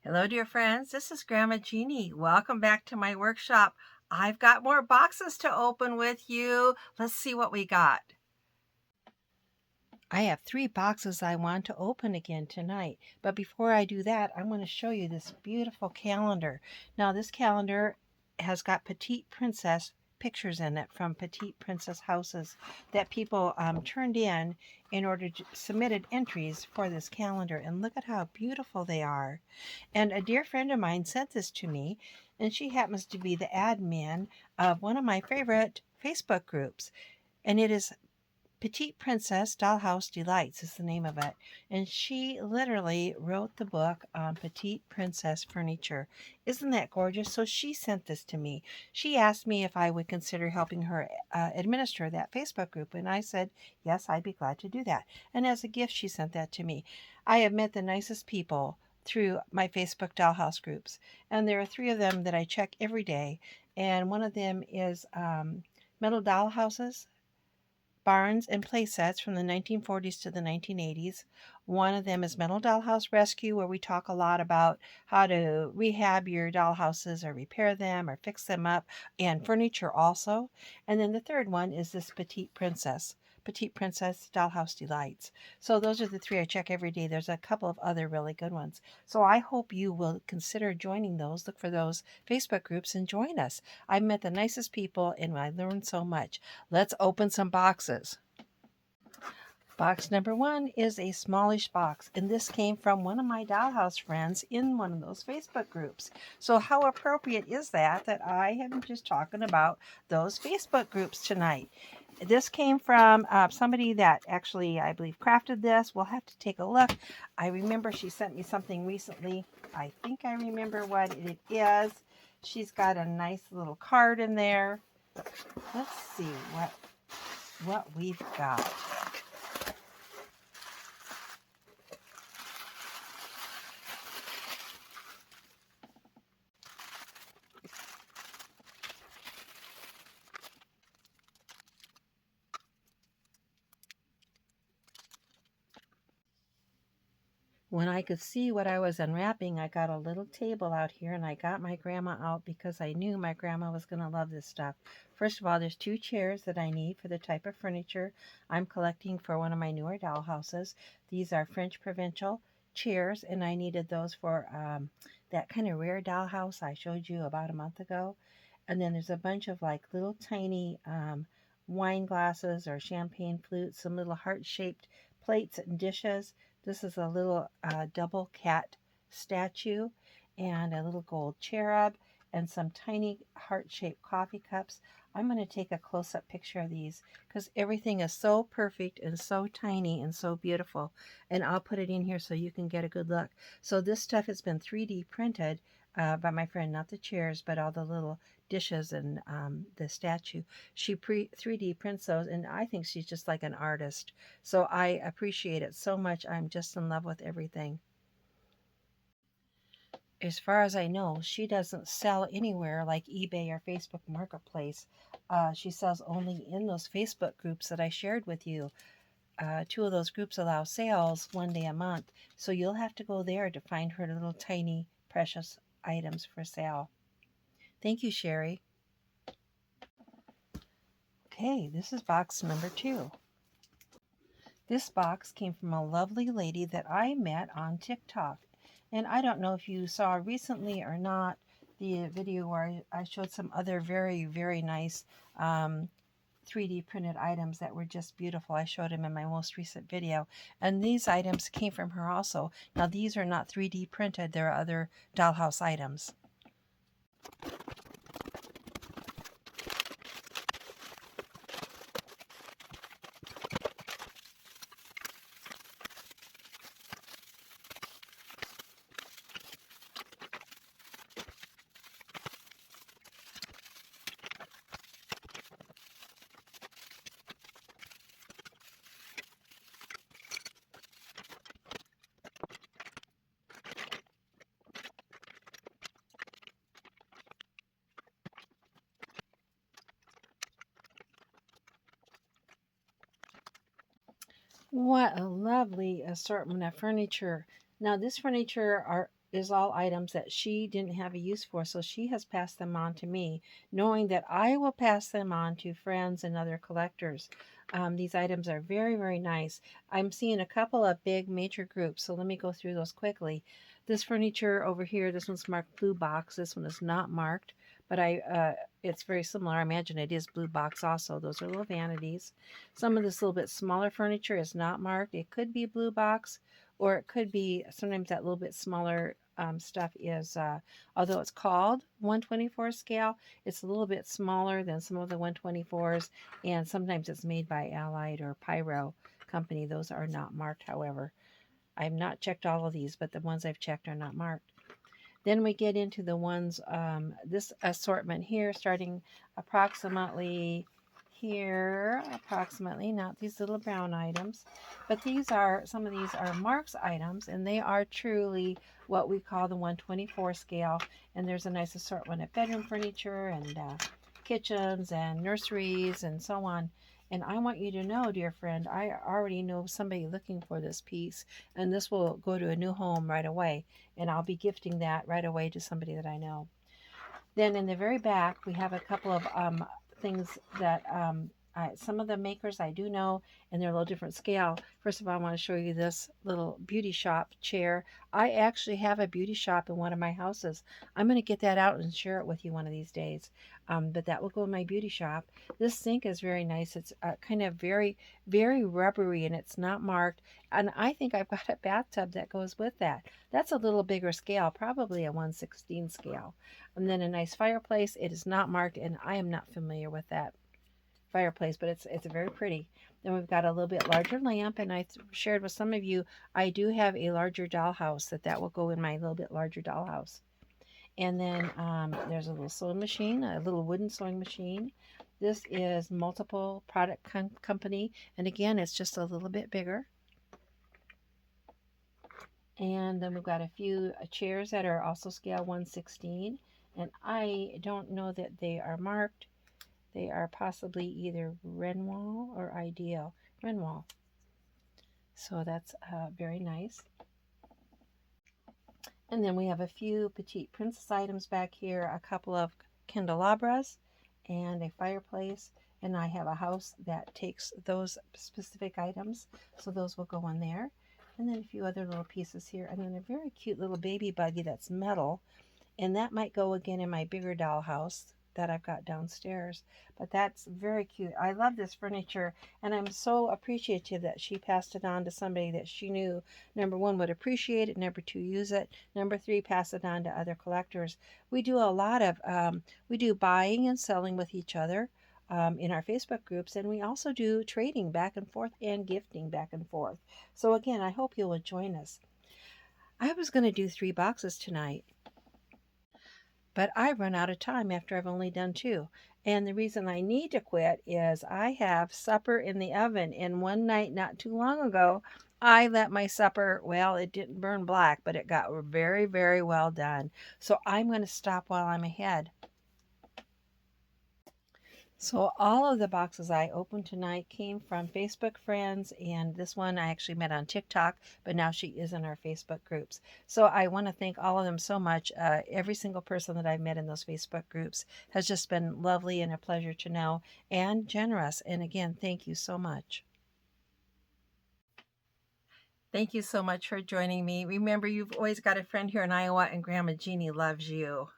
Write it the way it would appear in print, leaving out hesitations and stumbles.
Hello, dear friends. This is Grandma Jeannie. Welcome back to my workshop. I've got more boxes to open with you. Let's see what we got. I have 3 boxes I want to open again tonight. But before I do that, I'm going to show you this beautiful calendar. Now, this calendar has got Petite Princess pictures in it from Petite Princess houses that people turned in order to submitted entries for this calendar. And look at how beautiful they are. And a dear friend of mine sent this to me, and she happens to be the admin of one of my favorite Facebook groups. And it is Petite Princess Dollhouse Delights is the name of it. And she literally wrote the book on Petite Princess furniture. Isn't that gorgeous? So she sent this to me. She asked me if I would consider helping her administer that Facebook group. And I said, yes, I'd be glad to do that. And as a gift, she sent that to me. I have met the nicest people through my Facebook dollhouse groups. And there are 3 of them that I check every day. And one of them is Metal Dollhouses, barns and play sets from the 1940s to the 1980s. One of them is Metal Dollhouse Rescue, where we talk a lot about how to rehab your dollhouses or repair them or fix them up, and furniture also. And then the third one is this Petite Princess Dollhouse Delights. So those are the 3 I check every day. There's a couple of other really good ones. So I hope you will consider joining those. Look for those Facebook groups and join us. I've met the nicest people and I learned so much. Let's open some boxes. Box number 1 is a smallish box, and this came from one of my dollhouse friends in one of those Facebook groups. So how appropriate is that I am just talking about those Facebook groups tonight. This came from somebody that actually, I believe, crafted this. We'll have to take a look. I remember she sent me something recently. I think I remember what it is. She's got a nice little card in there. Let's see what we've got. When I could see what I was unwrapping, I got a little table out here and I got my grandma out because I knew my grandma was going to love this stuff. First of all, there's 2 chairs that I need for the type of furniture I'm collecting for one of my newer dollhouses. These are French Provincial chairs, and I needed those for that kind of rare dollhouse I showed you about a month ago. And then there's a bunch of like little tiny wine glasses or champagne flutes, some little heart-shaped plates and dishes. This is a little double cat statue and a little gold cherub and some tiny heart-shaped coffee cups. I'm going to take a close-up picture of these because everything is so perfect and so tiny and so beautiful. And I'll put it in here so you can get a good look. So this stuff has been 3D printed by my friend, not the chairs, but all the little dishes and the statue. She 3D prints those, and I think she's just like an artist. So I appreciate it so much. I'm just in love with everything. As far as I know, she doesn't sell anywhere like eBay or Facebook Marketplace. She sells only in those Facebook groups that I shared with you. 2 of those groups allow sales 1 day a month, so you'll have to go there to find her little tiny precious items for sale. Thank you, Sherry. Okay, this is box number 2. This box came from a lovely lady that I met on TikTok. And I don't know if you saw recently or not the video where I showed some other very, very nice 3D printed items that were just beautiful. I showed them in my most recent video. And these items came from her also. Now, these are not 3D printed. They're other dollhouse items. What a lovely assortment of furniture. Now, this furniture is all items that she didn't have a use for, so she has passed them on to me, knowing that I will pass them on to friends and other collectors. These items are very, very nice. I'm seeing a couple of big major groups, so let me go through those quickly. This furniture over here, this one's marked blue box. This one is not marked, but it's very similar. I imagine it is blue box also. Those are little vanities. Some of this little bit smaller furniture is not marked. It could be blue box, or it could be sometimes that little bit smaller stuff is, although it's called 124 scale, it's a little bit smaller than some of the 124s, and sometimes it's made by Allied or Pyro company. Those are not marked, however. I've not checked all of these, but the ones I've checked are not marked. Then we get into the ones, this assortment here, starting approximately here, not these little brown items, but some of these are Mark's items, and they are truly what we call the 124 scale. And there's a nice assortment of bedroom furniture and kitchens and nurseries and so on. And I want you to know, dear friend, I already know somebody looking for this piece, and this will go to a new home right away, and I'll be gifting that right away to somebody that I know. Then in the very back, we have a couple of things that some of the makers I do know, and they're a little different scale. First of all, I want to show you this little beauty shop chair. I actually have a beauty shop in one of my houses. I'm going to get that out and share it with you one of these days. But that will go in my beauty shop. This sink is very nice. It's kind of very, very rubbery, and it's not marked. And I think I've got a bathtub that goes with that. That's a little bigger scale, probably a 1/16 scale. And then a nice fireplace. It is not marked, and I am not familiar with that fireplace, but it's very pretty. Then we've got a little bit larger lamp, and I shared with some of you, I do have a larger dollhouse that will go in my little bit larger dollhouse. And then there's a little sewing machine, a little wooden sewing machine. This is multiple product company, and again, it's just a little bit bigger. And then we've got a few chairs that are also scale 1/16, and I don't know that they are marked. They are possibly either Renoir or Ideal. Renoir. So that's very nice. And then we have a few Petite Princess items back here, a couple of candelabras and a fireplace. And I have a house that takes those specific items, so those will go in there. And then a few other little pieces here. And then a very cute little baby buggy that's metal. And that might go again in my bigger dollhouse that I've got downstairs. But that's very cute. I love this furniture, and I'm so appreciative that she passed it on to somebody that she knew, number one, would appreciate it, number two, use it, number three, pass it on to other collectors. We do a lot of, we do buying and selling with each other. In our Facebook groups, and we also do trading back and forth and gifting back and forth. So again, I hope you'll join us. I was going to do 3 boxes tonight, but I run out of time after I've only done 2. And the reason I need to quit is I have supper in the oven. And one night not too long ago, I let my supper, well, it didn't burn black, but it got very, very well done. So I'm going to stop while I'm ahead. So all of the boxes I opened tonight came from Facebook friends, and this one I actually met on TikTok, but now she is in our Facebook groups. So I want to thank all of them so much. Every single person that I've met in those Facebook groups has just been lovely and a pleasure to know, and generous. And again, thank you so much. Thank you so much for joining me. Remember, you've always got a friend here in Iowa, and Grandma Jeannie loves you.